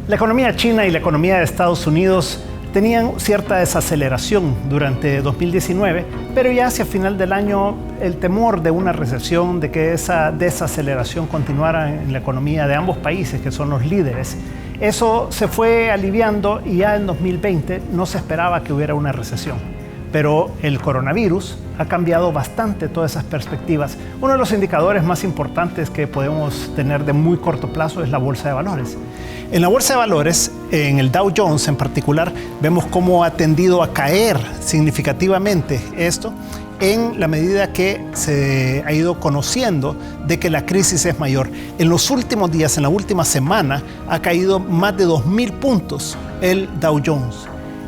La economía china y la economía de Estados Unidos tenían cierta desaceleración durante 2019, pero ya hacia final del año el temor de una recesión, de que esa desaceleración continuara en la economía de ambos países, que son los líderes, eso se fue aliviando y ya en 2020 no se esperaba que hubiera una recesión. Pero el coronavirus ha cambiado bastante todas esas perspectivas. Uno de los indicadores más importantes que podemos tener de muy corto plazo es la bolsa de valores. En la bolsa de valores, en el Dow Jones en particular, vemos cómo ha tendido a caer significativamente esto en la medida que se ha ido conociendo de que la crisis es mayor. En los últimos días, en la última semana, ha caído más de 2.000 puntos el Dow Jones.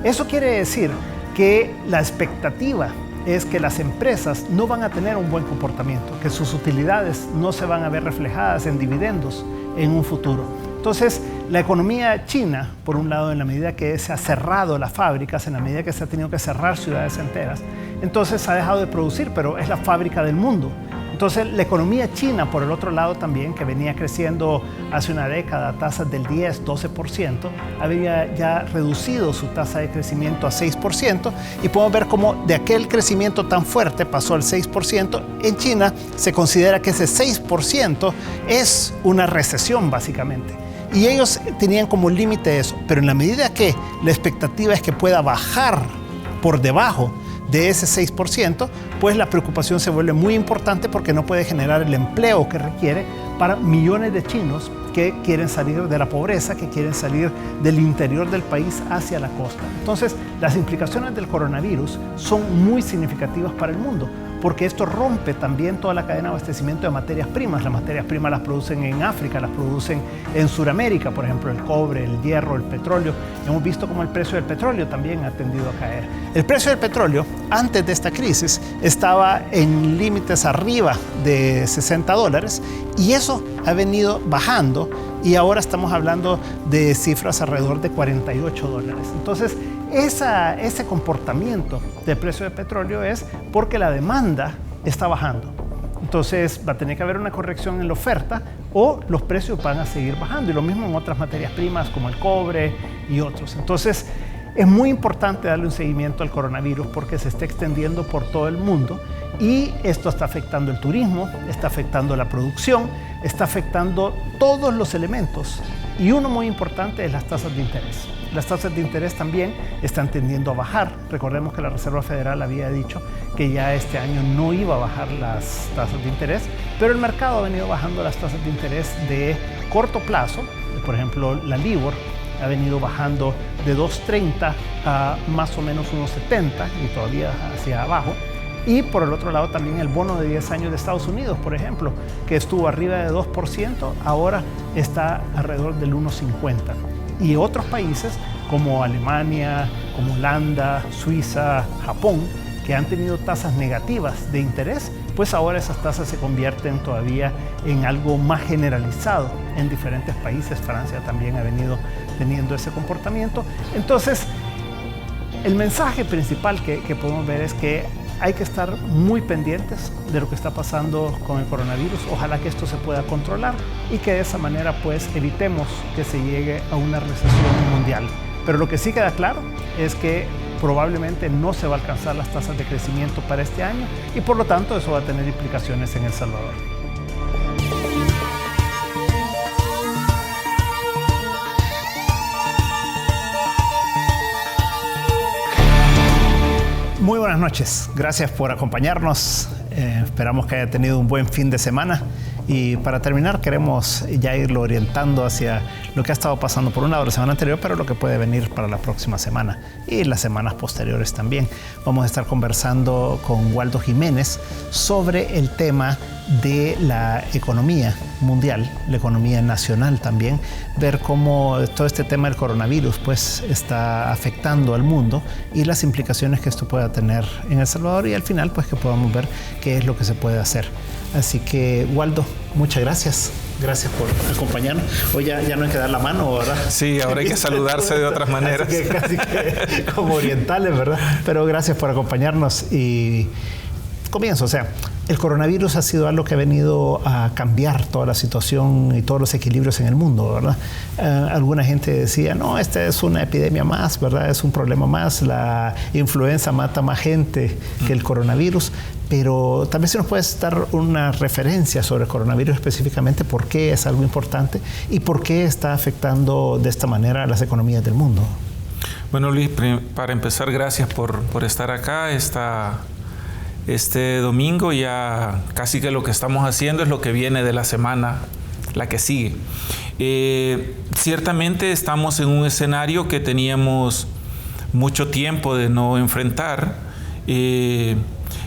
Eso quiere decir que la expectativa es que las empresas no van a tener un buen comportamiento, que sus utilidades no se van a ver reflejadas en dividendos en un futuro. Entonces, la economía china, por un lado, en la medida que se ha cerrado las fábricas, en la medida que se ha tenido que cerrar ciudades enteras, entonces ha dejado de producir, pero es la fábrica del mundo. Entonces, la economía china, por el otro lado también, que venía creciendo hace una década a tasas del 10-12%, había ya reducido su tasa de crecimiento a 6%, y podemos ver cómo de aquel crecimiento tan fuerte pasó al 6%. En China se considera que ese 6% es una recesión básicamente. Y ellos tenían como límite eso, pero en la medida que la expectativa es que pueda bajar por debajo de ese 6%, pues la preocupación se vuelve muy importante porque no puede generar el empleo que requiere para millones de chinos que quieren salir de la pobreza, que quieren salir del interior del país hacia la costa. Entonces, las implicaciones del coronavirus son muy significativas para el mundo, porque esto rompe también toda la cadena de abastecimiento de materias primas. Las materias primas las producen en África, las producen en Sudamérica, por ejemplo, el cobre, el hierro, el petróleo. Hemos visto cómo el precio del petróleo también ha tendido a caer. El precio del petróleo, antes de esta crisis, estaba en límites arriba de $60, y eso ha venido bajando, y ahora estamos hablando de cifras alrededor de $48. Entonces, ese comportamiento del precio del petróleo es porque la demanda está bajando. Entonces va a tener que haber una corrección en la oferta o los precios van a seguir bajando, y lo mismo en otras materias primas como el cobre y otros. Entonces es muy importante darle un seguimiento al coronavirus porque se está extendiendo por todo el mundo, y esto está afectando el turismo, está afectando la producción, está afectando todos los elementos, y uno muy importante es las tasas de interés. Las tasas de interés también están tendiendo a bajar. Recordemos que la Reserva Federal había dicho que ya este año no iba a bajar las tasas de interés, pero el mercado ha venido bajando las tasas de interés de corto plazo. Por ejemplo, la LIBOR ha venido bajando de 2.30 a más o menos 1.70 y todavía hacia abajo. Y por el otro lado también el bono de 10 años de Estados Unidos, por ejemplo, que estuvo arriba de 2%, ahora está alrededor del 1.50. Y otros países como Alemania, como Holanda, Suiza, Japón, que han tenido tasas negativas de interés, pues ahora esas tasas se convierten todavía en algo más generalizado en diferentes países. Francia también ha venido teniendo ese comportamiento. Entonces, el mensaje principal que podemos ver es que hay que estar muy pendientes de lo que está pasando con el coronavirus. Ojalá que esto se pueda controlar y que de esa manera pues evitemos que se llegue a una recesión mundial. Pero lo que sí queda claro es que probablemente no se va a alcanzar las tasas de crecimiento para este año, y por lo tanto eso va a tener implicaciones en El Salvador. Muy buenas noches, gracias por acompañarnos. Esperamos que haya tenido un buen fin de semana, y para terminar queremos ya irlo orientando hacia lo que ha estado pasando por un lado la semana anterior, pero lo que puede venir para la próxima semana y las semanas posteriores también. Vamos a estar conversando con Waldo Jiménez sobre el tema de la economía mundial, la economía nacional también, ver cómo todo este tema del coronavirus pues está afectando al mundo y las implicaciones que esto pueda tener en El Salvador, y al final pues que podamos ver qué es lo que se puede hacer. Así que, Waldo, muchas gracias. Gracias por acompañarnos. Hoy ya no hay que dar la mano, ¿verdad? Sí, ahora hay que saludarse de otras maneras. Casi que como orientales, ¿verdad? Pero gracias por acompañarnos, y comienzo. O sea, el coronavirus ha sido algo que ha venido a cambiar toda la situación y todos los equilibrios en el mundo, ¿verdad? Alguna gente decía, no, esta es una epidemia más, ¿verdad? Es un problema más. La influenza mata más gente que el coronavirus. Pero tal vez si nos puedes dar una referencia sobre el coronavirus específicamente, por qué es algo importante y por qué está afectando de esta manera a las economías del mundo. Bueno, Luis, para empezar, gracias por estar acá. Este domingo ya casi que lo que estamos haciendo es lo que viene de la semana, la que sigue. Ciertamente estamos en un escenario que teníamos mucho tiempo de no enfrentar,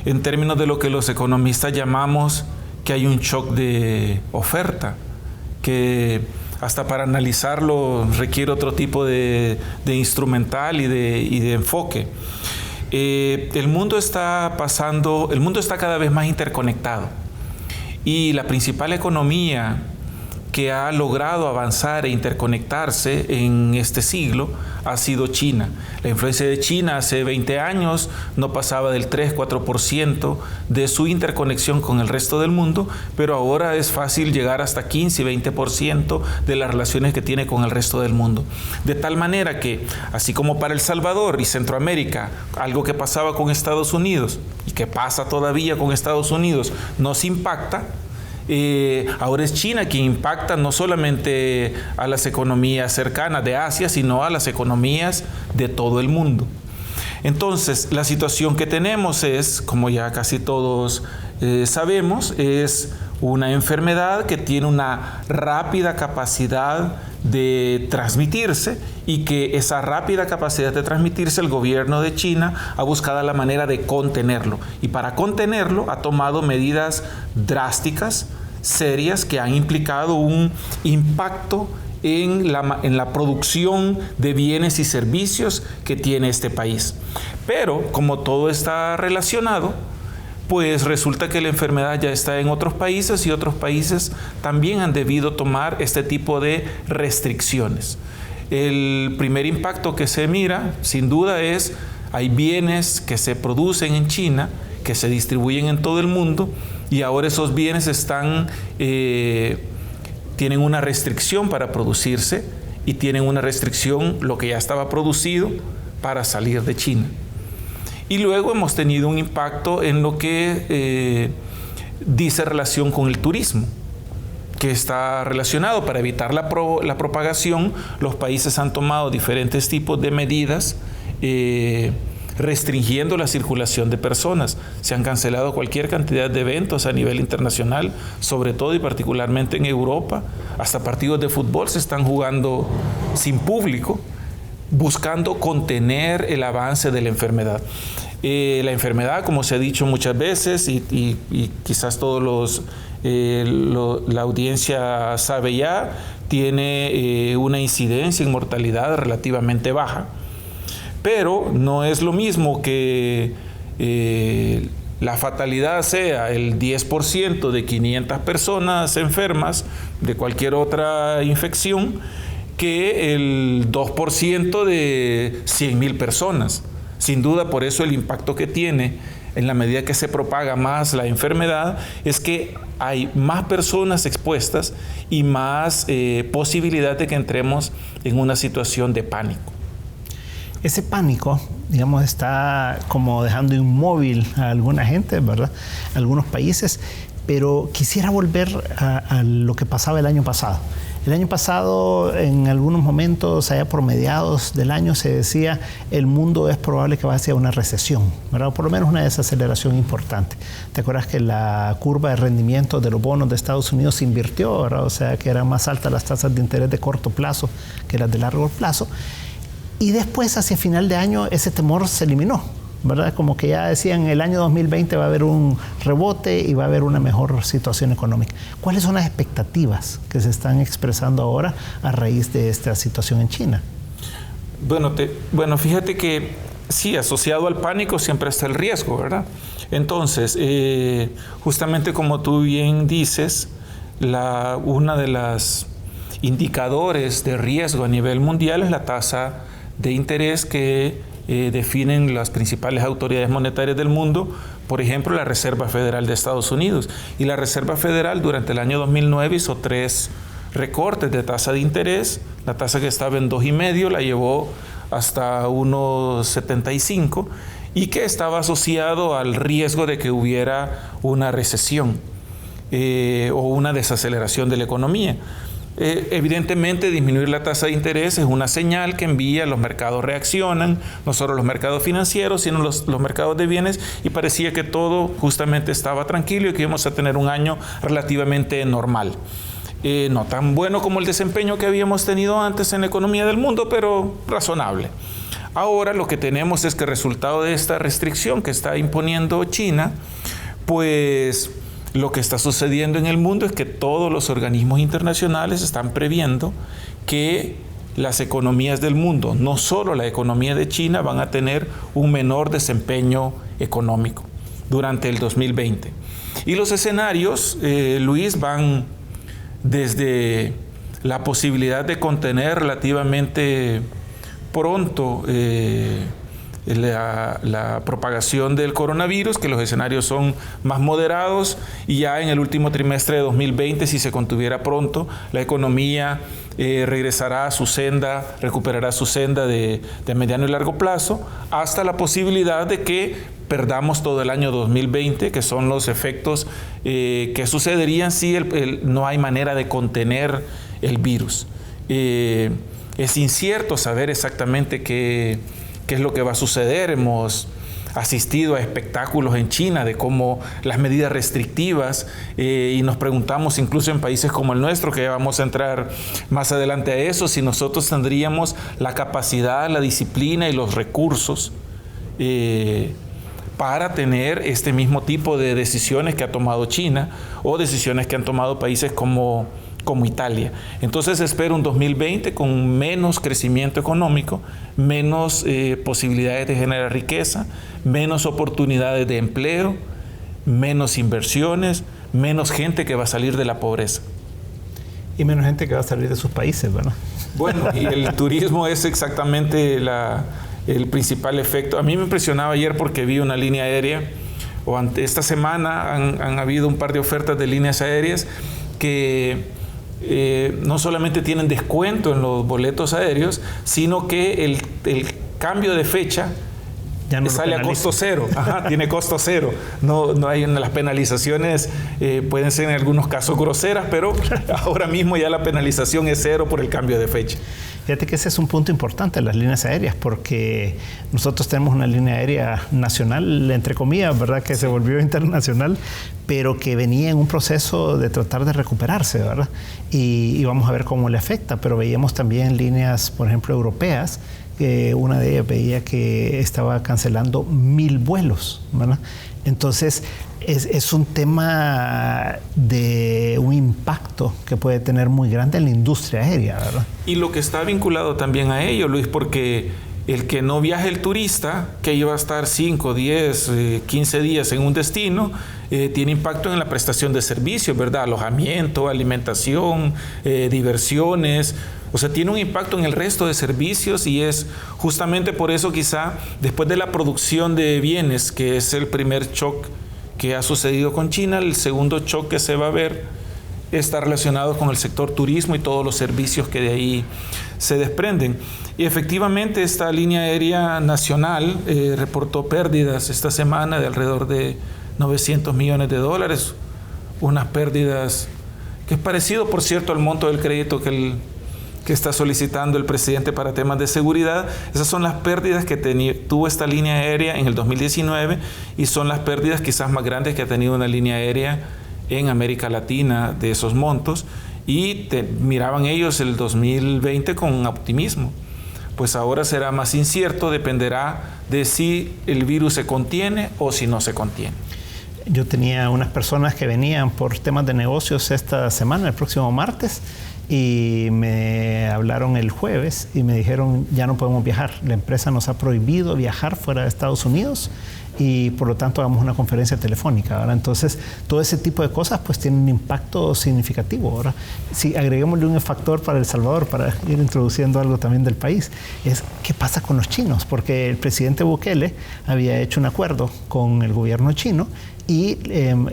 en términos de lo que los economistas llamamos que hay un shock de oferta, que hasta para analizarlo requiere otro tipo de instrumental y de enfoque. El mundo está cada vez más interconectado y la principal economía que ha logrado avanzar e interconectarse en este siglo ha sido China. La influencia de China hace 20 años no pasaba del 3-4% de su interconexión con el resto del mundo, pero ahora es fácil llegar hasta 15 y 20% de las relaciones que tiene con el resto del mundo. De tal manera que, así como para El Salvador y Centroamérica, algo que pasaba con Estados Unidos y que pasa todavía con Estados Unidos nos impacta, ahora es China quien impacta no solamente a las economías cercanas de Asia, sino a las economías de todo el mundo. Entonces, la situación que tenemos es, como ya casi todos sabemos, es una enfermedad que tiene una rápida capacidad de transmitirse y que esa rápida capacidad de transmitirse el gobierno de China ha buscado la manera de contenerlo. Y para contenerlo ha tomado medidas drásticas, serias, que han implicado un impacto en la producción de bienes y servicios que tiene este país. Pero como todo está relacionado, pues resulta que la enfermedad ya está en otros países y otros países también han debido tomar este tipo de restricciones. El primer impacto que se mira, sin duda, es hay bienes que se producen en China, que se distribuyen en todo el mundo y ahora esos bienes tienen una restricción para producirse y tienen una restricción, lo que ya estaba producido, para salir de China. Y luego hemos tenido un impacto en lo que dice relación con el turismo, que está relacionado. Para evitar la propagación, los países han tomado diferentes tipos de medidas restringiendo la circulación de personas. Se han cancelado cualquier cantidad de eventos a nivel internacional, sobre todo y particularmente en Europa. Hasta partidos de fútbol se están jugando sin público, buscando contener el avance de la enfermedad. La enfermedad, como se ha dicho muchas veces, y quizás todos la audiencia sabe ya, tiene una incidencia en mortalidad relativamente baja. Pero no es lo mismo que la fatalidad sea el 10% de 500 personas enfermas de cualquier otra infección que el 2% de 100,000 personas. Sin duda, por eso el impacto que tiene en la medida que se propaga más la enfermedad es que hay más personas expuestas y más posibilidad de que entremos en una situación de pánico. Ese pánico, digamos, está como dejando inmóvil a alguna gente, ¿verdad? Algunos países, pero quisiera volver a lo que pasaba el año pasado. El año pasado, en algunos momentos, allá por mediados del año, se decía el mundo es probable que vaya hacia una recesión, ¿verdad? O por lo menos una desaceleración importante. ¿Te acuerdas que la curva de rendimiento de los bonos de Estados Unidos se invirtió, ¿verdad? O sea, que eran más altas las tasas de interés de corto plazo que las de largo plazo. Y después, hacia final de año, ese temor se eliminó, ¿verdad? Como que ya decían, el año 2020 va a haber un rebote y va a haber una mejor situación económica. ¿Cuáles son las expectativas que se están expresando ahora a raíz de esta situación en China? Bueno, fíjate que sí, asociado al pánico siempre está el riesgo, ¿verdad? Entonces, justamente como tú bien dices, una de las indicadores de riesgo a nivel mundial es la tasa de interés que definen las principales autoridades monetarias del mundo, por ejemplo, la Reserva Federal de Estados Unidos. Y la Reserva Federal durante el año 2009 hizo 3 recortes de tasa de interés. La tasa que estaba en 2,5 la llevó hasta 1,75 y que estaba asociado al riesgo de que hubiera una recesión o una desaceleración de la economía. Evidentemente, disminuir la tasa de interés es una señal que envía, los mercados reaccionan, no solo los mercados financieros, sino los mercados de bienes, y parecía que todo justamente estaba tranquilo y que íbamos a tener un año relativamente normal. No tan bueno como el desempeño que habíamos tenido antes en la economía del mundo, pero razonable. Ahora lo que tenemos es que resultado de esta restricción que está imponiendo China, pues lo que está sucediendo en el mundo es que todos los organismos internacionales están previendo que las economías del mundo, no solo la economía de China, van a tener un menor desempeño económico durante el 2020. Y los escenarios, Luis, van desde la posibilidad de contener relativamente pronto la propagación del coronavirus, que los escenarios son más moderados, y ya en el último trimestre de 2020, si se contuviera pronto, la economía regresará a su senda, recuperará su senda de mediano y largo plazo, hasta la posibilidad de que perdamos todo el año 2020, que son los efectos que sucederían si no hay manera de contener el virus. Es incierto saber exactamente qué es lo que va a suceder. Hemos asistido a espectáculos en China de cómo las medidas restrictivas, y nos preguntamos incluso en países como el nuestro, que vamos a entrar más adelante a eso, si nosotros tendríamos la capacidad, la disciplina y los recursos para tener este mismo tipo de decisiones que ha tomado China o decisiones que han tomado países como Italia. Entonces espero un 2020 con menos crecimiento económico, menos posibilidades de generar riqueza, menos oportunidades de empleo, menos inversiones, menos gente que va a salir de la pobreza. Y menos gente que va a salir de sus países, ¿verdad? Bueno, y el turismo es exactamente el principal efecto. A mí me impresionaba ayer porque vi una línea aérea, esta semana han habido un par de ofertas de líneas aéreas que no solamente tienen descuento en los boletos aéreos, sino que el cambio de fecha ya no sale a costo cero. Ajá, tiene costo cero. No hay las penalizaciones, pueden ser en algunos casos groseras, pero ahora mismo ya la penalización es cero por el cambio de fecha. Fíjate que ese es un punto importante, las líneas aéreas, porque nosotros tenemos una línea aérea nacional, entre comillas, ¿verdad?, que se volvió internacional, pero que venía en un proceso de tratar de recuperarse, ¿verdad? Y vamos a ver cómo le afecta, pero veíamos también líneas, por ejemplo, europeas, que una de ellas veía que estaba cancelando 1,000 vuelos, ¿verdad? Entonces, es un tema de un impacto que puede tener muy grande en la industria aérea, ¿verdad? Y lo que está vinculado también a ello, Luis, porque el que no viaje el turista, que iba a estar 5, 10, 15 días en un destino, tiene impacto en la prestación de servicios, ¿verdad? Alojamiento, alimentación, diversiones. O sea, tiene un impacto en el resto de servicios, y es justamente por eso quizá después de la producción de bienes, que es el primer shock que ha sucedido con China, el segundo shock que se va a ver está relacionado con el sector turismo y todos los servicios que de ahí se desprenden. Y efectivamente esta línea aérea nacional reportó pérdidas esta semana de alrededor de $900 millones, unas pérdidas que es parecido, por cierto, al monto del crédito que está solicitando el presidente para temas de seguridad. Esas son las pérdidas que tuvo esta línea aérea en el 2019, y son las pérdidas quizás más grandes que ha tenido una línea aérea en América Latina de esos montos, y miraban ellos el 2020 con optimismo. Pues ahora será más incierto, dependerá de si el virus se contiene o si no se contiene. Yo tenía unas personas que venían por temas de negocios esta semana, el próximo martes, y me hablaron el jueves y me dijeron: ya no podemos viajar, la empresa nos ha prohibido viajar fuera de Estados Unidos, y por lo tanto hagamos una conferencia telefónica, ¿verdad? Entonces, todo ese tipo de cosas pues tienen un impacto significativo. Ahora, si agreguémosle un factor para El Salvador, para ir introduciendo algo también del país, es qué pasa con los chinos, porque el presidente Bukele había hecho un acuerdo con el gobierno chino y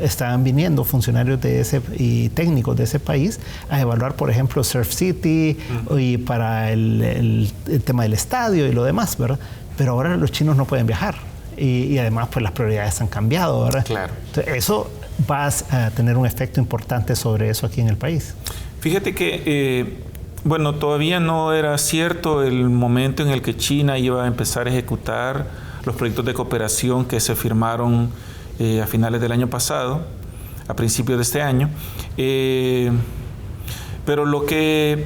estaban viniendo funcionarios de ese y técnicos de ese país a evaluar, por ejemplo, Surf City y para el tema del estadio y lo demás, ¿verdad? Pero ahora los chinos no pueden viajar y además pues las prioridades han cambiado, ¿verdad? Claro. Entonces, eso va a tener un efecto importante sobre eso aquí en el país. Fíjate que bueno, todavía no era cierto el momento en el que China iba a empezar a ejecutar los proyectos de cooperación que se firmaron a finales del año pasado, a principios de este año. Pero lo que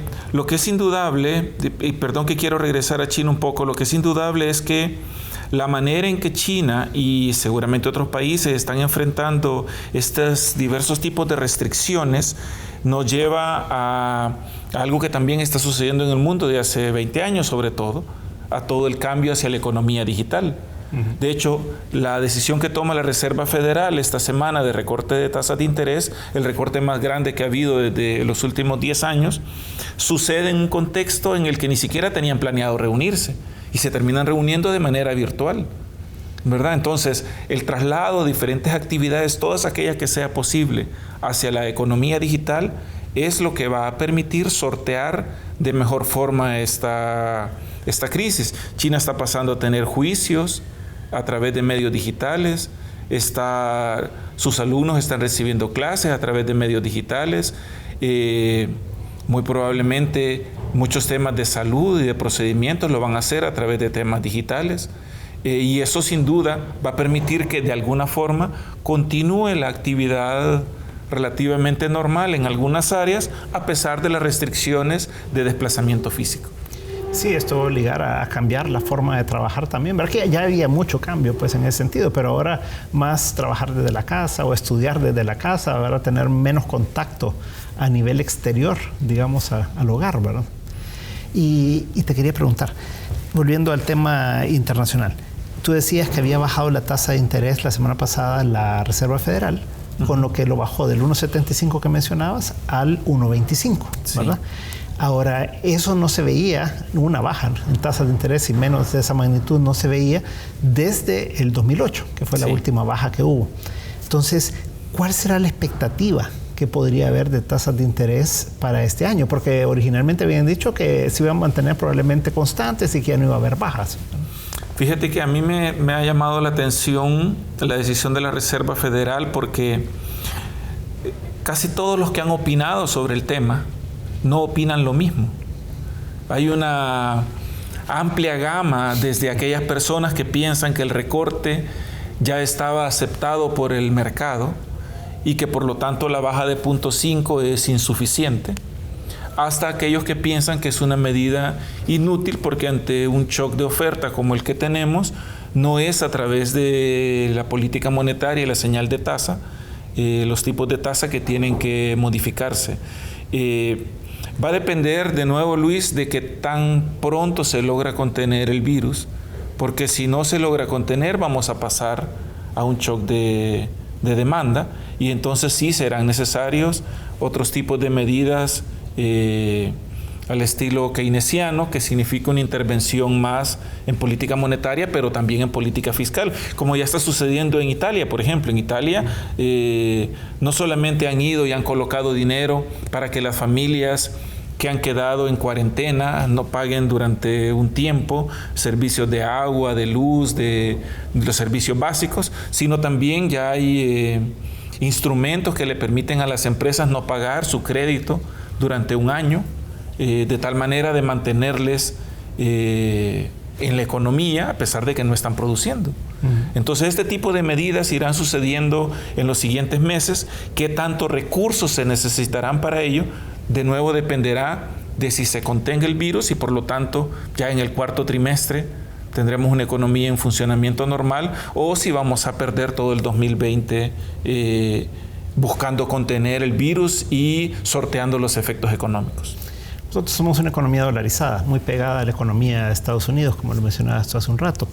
es indudable, y perdón que quiero regresar a China un poco, lo que es indudable es que la manera en que China y seguramente otros países están enfrentando estos diversos tipos de restricciones nos lleva a algo que también está sucediendo en el mundo de hace 20 años sobre todo, a todo el cambio hacia la economía digital. De hecho, la decisión que toma la Reserva Federal esta semana de recorte de tasas de interés, el recorte más grande que ha habido desde los últimos 10 años, sucede en un contexto en el que ni siquiera tenían planeado reunirse y se terminan reuniendo de manera virtual, ¿verdad? Entonces, el traslado de diferentes actividades, todas aquellas que sea posible, hacia la economía digital, es lo que va a permitir sortear de mejor forma esta crisis. China está pasando a tener juicios a través de medios digitales, sus alumnos están recibiendo clases a través de medios digitales, muy probablemente muchos temas de salud y de procedimientos lo van a hacer a través de temas digitales, y eso sin duda va a permitir que de alguna forma continúe la actividad relativamente normal en algunas áreas a pesar de las restricciones de desplazamiento físico. Sí, esto va a obligar a cambiar la forma de trabajar también, ¿verdad? Que ya había mucho cambio pues, en ese sentido, pero ahora más trabajar desde la casa o estudiar desde la casa, ¿verdad? Tener menos contacto a nivel exterior, digamos, al hogar, ¿verdad? Y te quería preguntar, volviendo al tema internacional, tú decías que había bajado la tasa de interés la semana pasada la Reserva Federal, con lo que lo bajó del 1,75 que mencionabas al 1,25, ¿verdad? Sí. Ahora, eso no se veía, una baja en tasas de interés y menos de esa magnitud no se veía desde el 2008, que fue la última baja que hubo. Entonces, ¿cuál será la expectativa que podría haber de tasas de interés para este año? Porque originalmente habían dicho que se iban a mantener probablemente constantes y que ya no iba a haber bajas. Fíjate que a mí me ha llamado la atención la decisión de la Reserva Federal porque casi todos los que han opinado sobre el tema no opinan lo mismo. Hay una amplia gama desde aquellas personas que piensan que el recorte ya estaba aceptado por el mercado y que por lo tanto la baja de 0,5 es insuficiente, hasta aquellos que piensan que es una medida inútil porque ante un shock de oferta como el que tenemos, no es a través de la política monetaria y la señal de tasa, los tipos de tasa que tienen que modificarse. Va a depender, de nuevo, Luis, de que tan pronto se logra contener el virus, porque si no se logra contener, vamos a pasar a un shock de demanda y entonces sí serán necesarios otros tipos de medidas al estilo keynesiano, que significa una intervención más en política monetaria, pero también en política fiscal, como ya está sucediendo en Italia, por ejemplo. En Italia no solamente han ido y han colocado dinero para que las familias que han quedado en cuarentena no paguen durante un tiempo servicios de agua, de luz, de los servicios básicos, sino también ya hay instrumentos que le permiten a las empresas no pagar su crédito durante un año, de tal manera de mantenerles en la economía a pesar de que no están produciendo. Entonces este tipo de medidas irán sucediendo en los siguientes meses. ¿Qué tantos recursos se necesitarán para ello? De nuevo dependerá de si se contenga el virus y por lo tanto ya en el cuarto trimestre tendremos una economía en funcionamiento normal, o si vamos a perder todo el 2020 buscando contener el virus y sorteando los efectos económicos. Nosotros somos una economía dolarizada, muy pegada a la economía de Estados Unidos, como lo mencionabas tú hace un rato.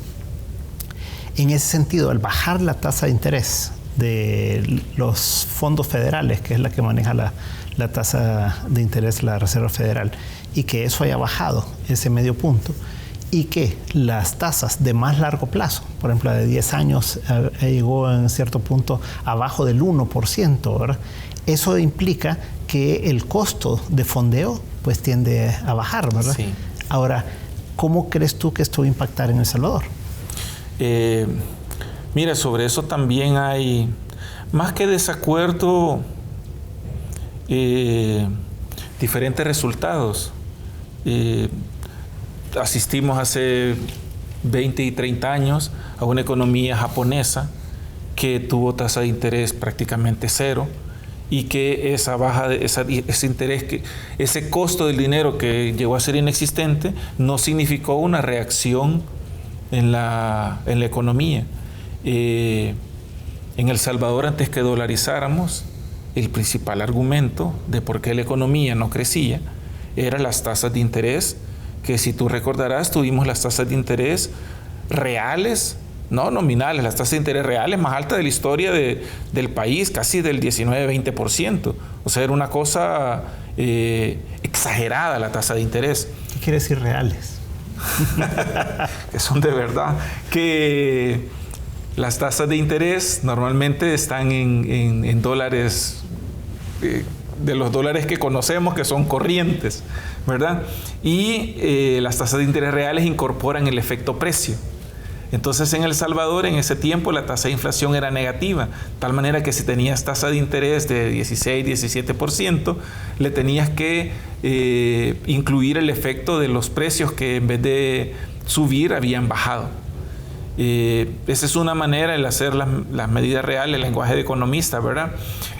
En ese sentido, al bajar la tasa de interés de los fondos federales, que es la que maneja la tasa de interés, la Reserva Federal, y que eso haya bajado ese medio punto, y que las tasas de más largo plazo, por ejemplo, de 10 años, llegó en cierto punto abajo del 1%, ¿verdad? Eso implica que el costo de fondeo pues tiende a bajar, ¿verdad? Sí. Ahora, ¿cómo crees tú que esto va a impactar en El Salvador? Mira, sobre eso también hay, más que desacuerdo, diferentes resultados. Asistimos hace 20 y 30 años a una economía japonesa que tuvo tasa de interés prácticamente cero, y que esa baja de ese interés, ese costo del dinero que llegó a ser inexistente, no significó una reacción en la economía. En El Salvador, antes que dolarizáramos, el principal argumento de por qué la economía no crecía eran las tasas de interés, que si tú recordarás, tuvimos las tasas de interés reales, no nominales, las tasas de interés reales más altas de la historia del país, casi del 19-20%. O sea, era una cosa exagerada la tasa de interés. ¿Qué quiere decir reales? Que son de verdad. Que las tasas de interés normalmente están en dólares, de los dólares que conocemos, que son corrientes, ¿verdad? Y las tasas de interés reales incorporan el efecto precio. Entonces, en El Salvador, en ese tiempo, la tasa de inflación era negativa, de tal manera que si tenías tasa de interés de 16, 17%, le tenías que incluir el efecto de los precios que, en vez de subir, habían bajado. Esa es una manera de hacer las medidas reales, el lenguaje de economista, ¿verdad?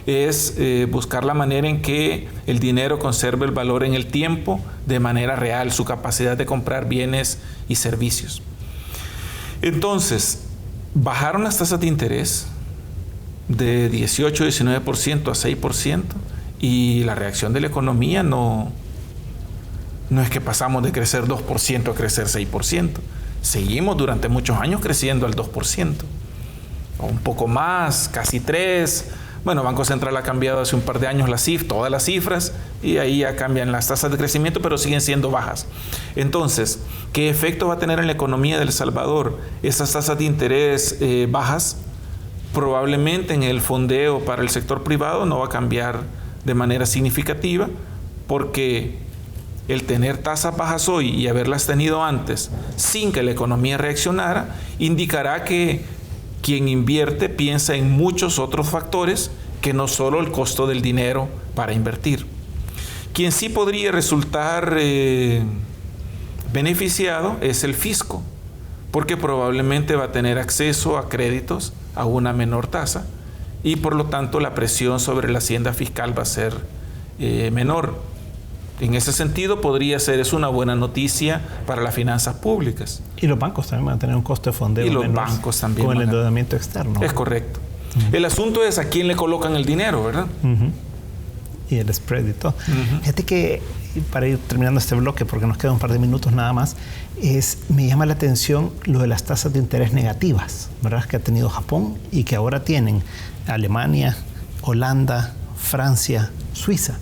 Es buscar la manera en que el dinero conserve el valor en el tiempo de manera real, su capacidad de comprar bienes y servicios. Entonces, bajaron las tasas de interés de 18-19% a 6%, y la reacción de la economía no es que pasamos de crecer 2% a crecer 6%. Seguimos durante muchos años creciendo al 2%, o un poco más, casi 3%. Bueno, Banco Central ha cambiado hace un par de años todas las cifras, y ahí ya cambian las tasas de crecimiento, pero siguen siendo bajas. Entonces, ¿qué efecto va a tener en la economía de El Salvador esas tasas de interés bajas? Probablemente en el fondeo para el sector privado no va a cambiar de manera significativa, porque el tener tasas bajas hoy y haberlas tenido antes sin que la economía reaccionara, indicará que quien invierte piensa en muchos otros factores que no solo el costo del dinero para invertir. Quien sí podría resultar beneficiado es el fisco, porque probablemente va a tener acceso a créditos a una menor tasa, y por lo tanto la presión sobre la hacienda fiscal va a ser menor. En ese sentido podría ser, es una buena noticia para las finanzas públicas. Y los bancos también van a tener un costo de fondeo. Y los bancos también. Con el endeudamiento externo. Es correcto. El asunto es a quién le colocan el dinero, ¿verdad? Y el spread y todo. Fíjate que, para ir terminando este bloque, porque nos queda un par de minutos nada más, me llama la atención lo de las tasas de interés negativas, ¿verdad? Que ha tenido Japón y que ahora tienen Alemania, Holanda, Francia, Suiza.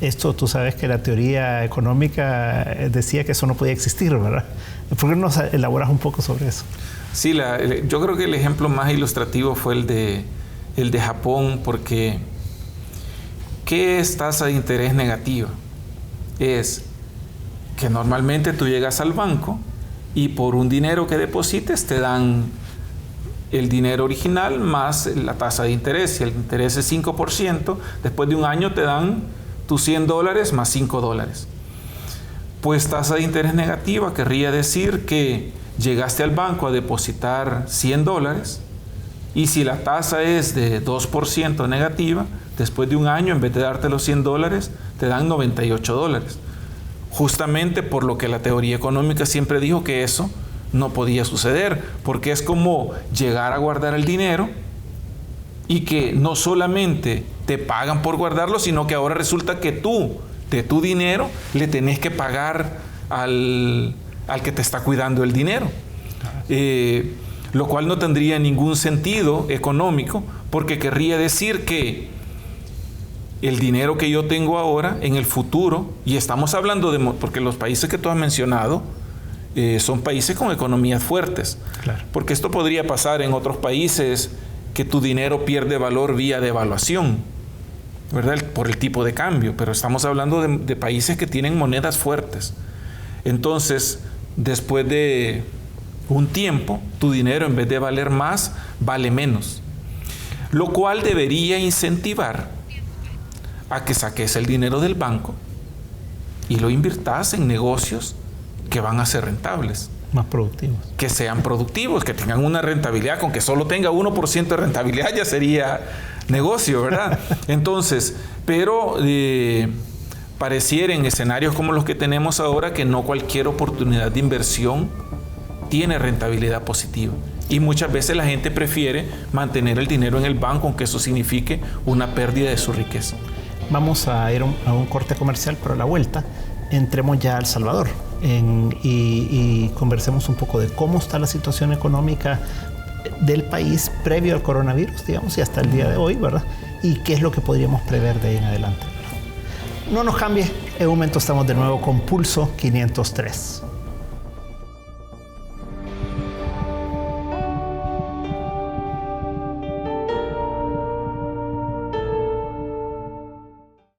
Esto, tú sabes que la teoría económica decía que eso no podía existir, ¿verdad? ¿Por qué no nos elaboras un poco sobre eso? Sí, yo creo que el ejemplo más ilustrativo fue el de Japón, porque ¿qué es tasa de interés negativa? Es que normalmente tú llegas al banco y por un dinero que deposites te dan el dinero original más la tasa de interés. Si el interés es 5%, después de un año te dan tus $100 más $5. Pues tasa de interés negativa querría decir que llegaste al banco a depositar $100, y si la tasa es de 2% negativa, después de un año, en vez de darte los $100, te dan $98. Justamente por lo que la teoría económica siempre dijo que eso no podía suceder, porque es como llegar a guardar el dinero y que no solamente te pagan por guardarlo, sino que ahora resulta que tú, de tu dinero, le tenés que pagar al que te está cuidando el dinero. lo cual no tendría ningún sentido económico, porque querría decir que el dinero que yo tengo ahora, en el futuro, y estamos hablando de, porque los países que tú has mencionado son países con economías fuertes, claro. Porque esto podría pasar en otros países, que tu dinero pierde valor vía devaluación, ¿verdad? Por el tipo de cambio, pero estamos hablando de países que tienen monedas fuertes. Entonces, después de un tiempo, tu dinero, en vez de valer más, vale menos, lo cual debería incentivar a que saques el dinero del banco y lo inviertas en negocios que van a ser rentables. Más productivos. Que sean productivos, que tengan una rentabilidad. Con que solo tenga 1% de rentabilidad ya sería negocio, ¿verdad? Entonces, pero pareciera en escenarios como los que tenemos ahora que no cualquier oportunidad de inversión tiene rentabilidad positiva. Y muchas veces la gente prefiere mantener el dinero en el banco, aunque eso signifique una pérdida de su riqueza. Vamos a ir a un corte comercial, pero a la vuelta entremos ya a El Salvador y conversemos un poco de cómo está la situación económica del país previo al coronavirus, digamos, y hasta el día de hoy, ¿verdad? Y qué es lo que podríamos prever de ahí en adelante. No nos cambie, en un momento estamos de nuevo con Pulso 503.